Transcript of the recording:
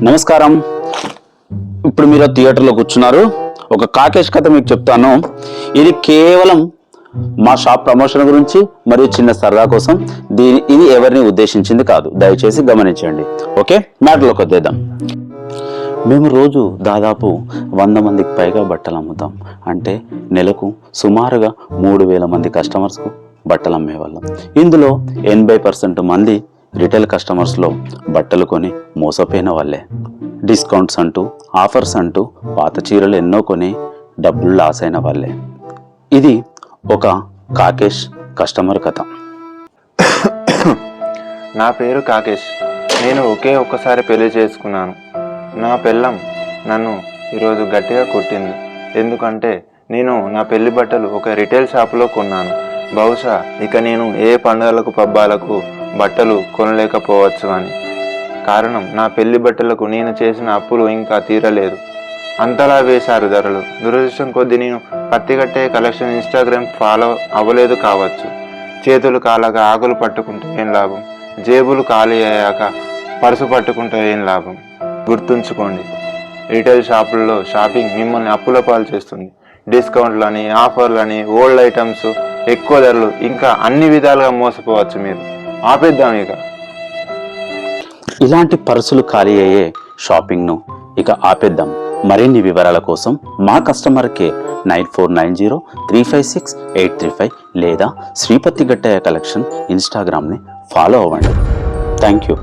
నమస్కారం. ఇప్పుడు మీరు థియేటర్లో కూర్చున్నారు. ఒక కాకేష్ కథ మీకు చెప్తాను. ఇది కేవలం మా షాప్ ప్రమోషన్ గురించి మరియు చిన్న సరదా కోసం. ఇది ఎవరిని ఉద్దేశించింది కాదు, దయచేసి గమనించండి. ఓకే, మ్యాటర్లోకి వద్దేద్దాం. మేము రోజు దాదాపు 100 మందికి పైగా బట్టలు అమ్ముతాం. అంటే నెలకు సుమారుగా 3000 మంది కస్టమర్స్కు బట్టలు అమ్మేవాళ్ళం. ఇందులో 80% మంది రిటైల్ కస్టమర్స్లో బట్టలు కొని మోసపోయిన వాళ్ళే. డిస్కౌంట్స్ అంటూ, ఆఫర్స్ అంటూ పాత చీరలు ఎన్నో కొని డబ్బులు లాస్ అయిన వాళ్ళే. ఇది ఒక కాకేష్ కస్టమర్ కథ. నా పేరు కాకేష్. నేను ఒక్కసారి పెళ్లి చేసుకున్నాను. నా పెళ్ళం నన్ను ఈరోజు గట్టిగా కొట్టింది. ఎందుకంటే నేను నా పెళ్లి బట్టలు ఒక రిటైల్ షాపులో కొన్నాను. బహుశా ఇక నేను ఏ పండుగలకు పబ్బాలకు బట్టలు కొనలేకపోవచ్చు అని. కారణం, నా పెళ్లి బట్టలకు నేను చేసిన అప్పులు ఇంకా తీరలేదు. అంతలా వేశారు ధరలు. దురదృష్టం కొద్దీ నేను పత్తికట్టే కలెక్షన్ ఇన్స్టాగ్రామ్ ఫాలో అవ్వలేదు కావచ్చు. చేతులు కాలగా ఆకులు పట్టుకుంటే ఏం లాభం? జేబులు ఖాళీ అయ్యాక పర్సు పట్టుకుంటే ఏం లాభం? గుర్తుంచుకోండి, రిటైల్ షాపుల్లో షాపింగ్ మిమ్మల్ని అప్పుల పాలు చేస్తుంది. డిస్కౌంట్లని, ఆఫర్లని, ఓల్డ్ ఐటమ్స్, ఎక్కువ ధరలు, ఇంకా అన్ని విధాలుగా మోసపోవచ్చు. మీరు ఆపేద్దాం ఇక. ఇలాంటి పర్సులు ఖాళీ అయ్యే షాపింగ్ను ఇక ఆపేద్దాం. మరిన్ని వివరాల కోసం మా కస్టమర్ కేర్ 9490356835 లేదా శ్రీపతి గట్టయ్య కలెక్షన్ ఇన్స్టాగ్రామ్ని ఫాలో అవ్వండి. Thank you.